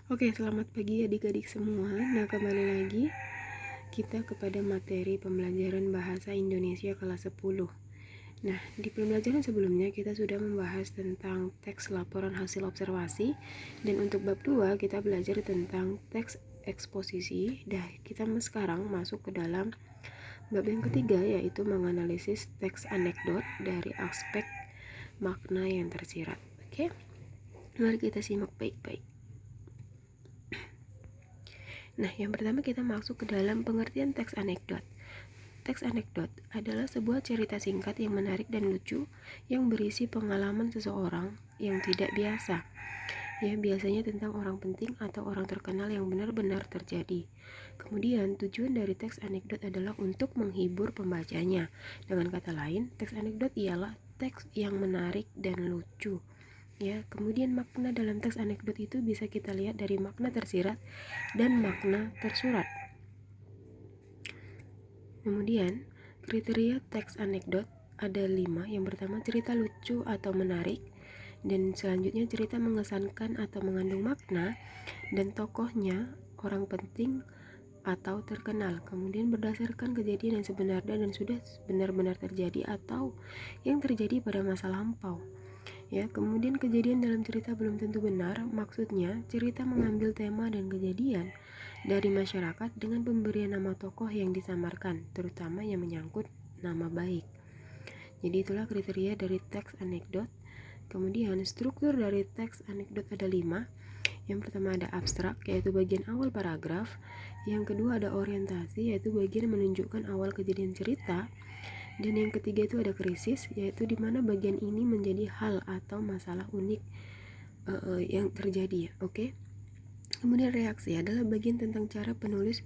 Oke, selamat pagi adik-adik semua. Nah, kembali lagi kita kepada materi pembelajaran bahasa Indonesia kelas 10. Nah, di pembelajaran sebelumnya kita sudah membahas tentang teks laporan hasil observasi, dan untuk bab 2 kita belajar tentang teks eksposisi. Kita sekarang masuk ke dalam bab yang ketiga, yaitu menganalisis teks anekdot dari aspek makna yang tersirat. Oke, mari kita simak baik-baik. Nah, yang pertama kita masuk ke dalam pengertian teks anekdot. Teks anekdot adalah sebuah cerita singkat yang menarik dan lucu yang berisi pengalaman seseorang yang tidak biasa. Ya, biasanya tentang orang penting atau orang terkenal yang benar-benar terjadi. Kemudian, tujuan dari teks anekdot adalah untuk menghibur pembacanya. Dengan kata lain, teks anekdot ialah teks yang menarik dan lucu. Ya, kemudian makna dalam teks anekdot itu bisa kita lihat dari makna tersirat dan makna tersurat. Kemudian, kriteria teks anekdot ada 5. Yang pertama, cerita lucu atau menarik, dan selanjutnya cerita mengesankan atau mengandung makna, dan tokohnya orang penting atau terkenal. Kemudian berdasarkan kejadian yang sebenarnya dan sudah benar-benar terjadi atau yang terjadi pada masa lampau. Ya, kemudian kejadian dalam cerita belum tentu benar, maksudnya cerita mengambil tema dan kejadian dari masyarakat dengan pemberian nama tokoh yang disamarkan, terutama yang menyangkut nama baik. Jadi itulah kriteria dari teks anekdot. Kemudian struktur dari teks anekdot ada 5. Yang pertama ada abstrak, yaitu bagian awal paragraf. Yang kedua ada orientasi, yaitu bagian menunjukkan awal kejadian cerita. Dan yang ketiga itu ada krisis, yaitu dimana bagian ini menjadi hal atau masalah unik yang terjadi. Oke. Kemudian reaksi adalah bagian tentang cara penulis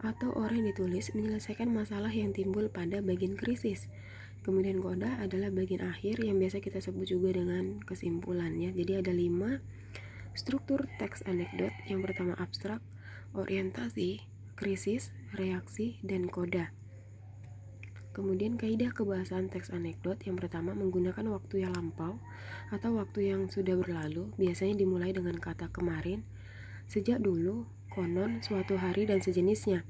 atau orang yang ditulis menyelesaikan masalah yang timbul pada bagian krisis. Kemudian koda adalah bagian akhir yang biasa kita sebut juga dengan kesimpulannya. Jadi ada 5 struktur teks anekdot. Yang pertama abstrak, orientasi, krisis, reaksi, dan koda. Kemudian kaidah kebahasaan teks anekdot yang pertama menggunakan waktu yang lampau atau waktu yang sudah berlalu, biasanya dimulai dengan kata kemarin, sejak dulu, konon, suatu hari, dan sejenisnya.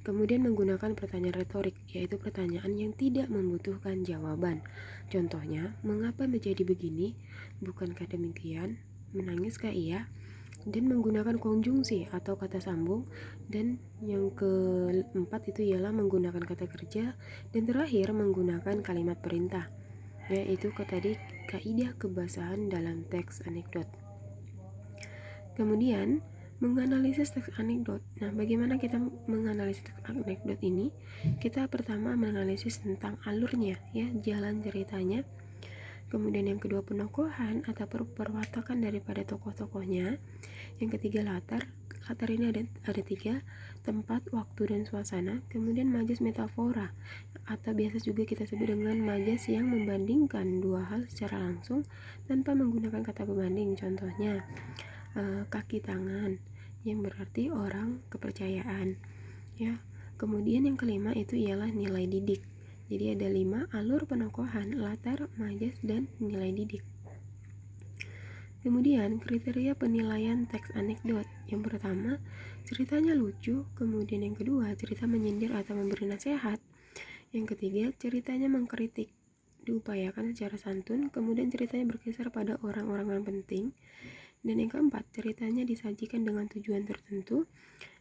Kemudian menggunakan pertanyaan retorik, yaitu pertanyaan yang tidak membutuhkan jawaban. Contohnya, mengapa menjadi begini? Bukankah demikian? Menangiskah ia? Dan menggunakan konjungsi atau kata sambung. Dan yang keempat itu ialah menggunakan kata kerja. Dan terakhir menggunakan kalimat perintah. Yaitu tadi kaidah kebahasaan dalam teks anekdot. Kemudian menganalisis teks anekdot. Nah, bagaimana kita menganalisis teks anekdot ini? Kita pertama menganalisis tentang alurnya, ya, jalan ceritanya. Kemudian yang kedua penokohan atau perwatakan daripada tokoh-tokohnya. Yang ketiga latar ini ada 3, tempat, waktu, dan suasana. Kemudian majas metafora atau biasa juga kita sebut dengan majas yang membandingkan dua hal secara langsung tanpa menggunakan kata pembanding. Contohnya kaki tangan yang berarti orang kepercayaan, ya. Kemudian yang kelima itu ialah nilai didik. Jadi ada 5 alur penokohan, latar, majas, dan nilai didik. Kemudian kriteria penilaian teks anekdot. Yang pertama, ceritanya lucu. Kemudian yang kedua, cerita menyindir atau memberi nasihat. Yang ketiga, ceritanya mengkritik, diupayakan secara santun. Kemudian ceritanya berkisar pada orang-orang yang penting. Dan yang keempat, ceritanya disajikan dengan tujuan tertentu.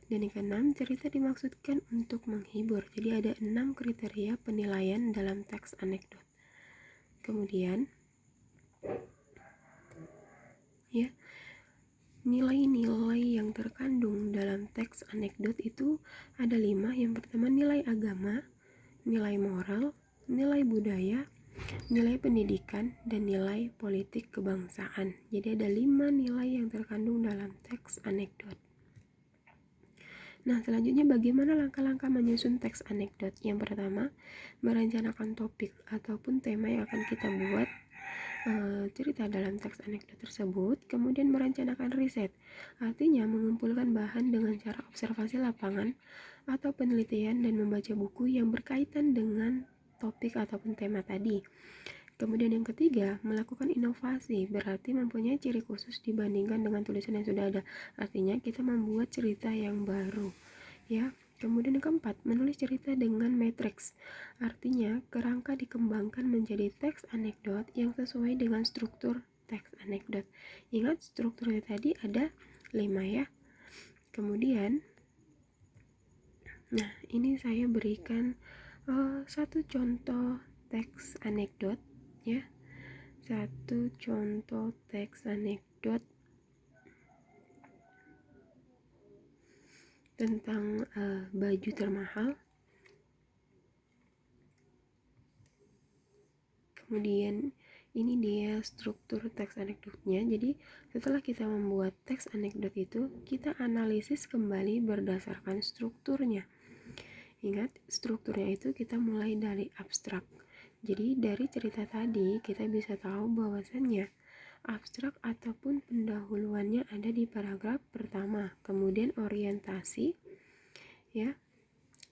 Dan yang keenam, cerita dimaksudkan untuk menghibur. Jadi ada 6 kriteria penilaian dalam teks anekdot. Kemudian ya, nilai-nilai yang terkandung dalam teks anekdot itu ada 5. Yang pertama nilai agama, nilai moral, nilai budaya, nilai pendidikan, dan nilai politik kebangsaan. Jadi ada 5 nilai yang terkandung dalam teks anekdot. Nah, selanjutnya bagaimana langkah-langkah menyusun teks anekdot? Yang pertama, merencanakan topik ataupun tema yang akan kita buat cerita dalam teks anekdot tersebut. Kemudian merencanakan riset, artinya mengumpulkan bahan dengan cara observasi lapangan atau penelitian dan membaca buku yang berkaitan dengan topik ataupun tema tadi. Kemudian yang ketiga, melakukan inovasi, berarti mempunyai ciri khusus dibandingkan dengan tulisan yang sudah ada. Artinya kita membuat cerita yang baru, ya. Kemudian yang keempat, menulis cerita dengan matriks. Artinya, kerangka dikembangkan menjadi teks anekdot yang sesuai dengan struktur teks anekdot. Ingat strukturnya tadi ada 5 ya. Kemudian, nah ini saya berikan satu contoh teks anekdot ya. Satu contoh teks anekdot tentang baju termahal. Kemudian ini dia struktur teks anekdotnya. Jadi setelah kita membuat teks anekdot itu, kita analisis kembali berdasarkan strukturnya. Ingat, strukturnya itu kita mulai dari abstrak. Jadi dari cerita tadi kita bisa tahu bahwasannya abstrak ataupun pendahuluannya ada di paragraf pertama. Kemudian orientasi, ya.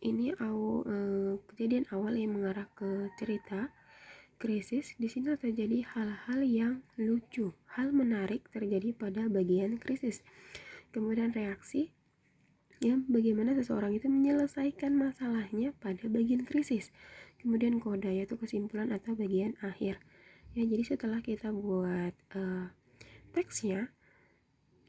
Ini kejadian awal yang mengarah ke cerita krisis. Di sini terjadi hal-hal yang lucu, hal menarik terjadi pada bagian krisis. Kemudian reaksi, ya, bagaimana seseorang itu menyelesaikan masalahnya pada bagian krisis. Kemudian koda, yaitu kesimpulan atau bagian akhir. Ya, jadi setelah kita buat teksnya,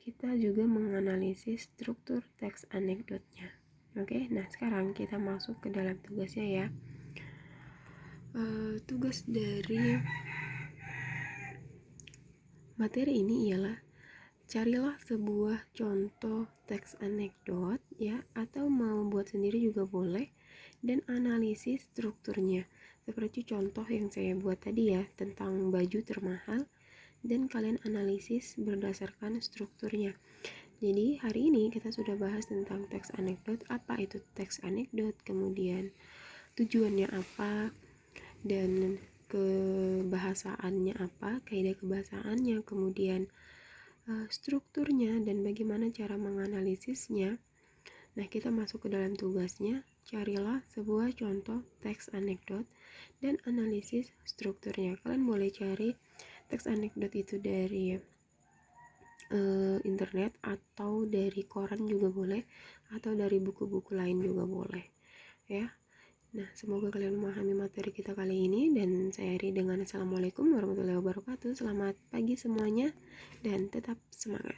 kita juga menganalisis struktur teks anekdotnya. Oke, nah sekarang kita masuk ke dalam tugasnya ya. Tugas dari materi ini ialah carilah sebuah contoh teks anekdot ya, atau mau buat sendiri juga boleh, dan analisis strukturnya. Seperti contoh yang saya buat tadi ya, tentang baju termahal, dan kalian analisis berdasarkan strukturnya. Jadi hari ini kita sudah bahas tentang teks anekdot, apa itu teks anekdot, kemudian tujuannya apa, dan kebahasaannya apa, kaidah kebahasaannya, kemudian strukturnya, dan bagaimana cara menganalisisnya. Nah, kita masuk ke dalam tugasnya. Carilah sebuah contoh teks anekdot dan analisis strukturnya. Kalian boleh cari teks anekdot itu dari internet, atau dari koran juga boleh, atau dari buku-buku lain juga boleh ya. Nah, semoga kalian memahami materi kita kali ini, dan saya akhiri dengan assalamualaikum warahmatullahi wabarakatuh. Selamat pagi semuanya dan tetap semangat.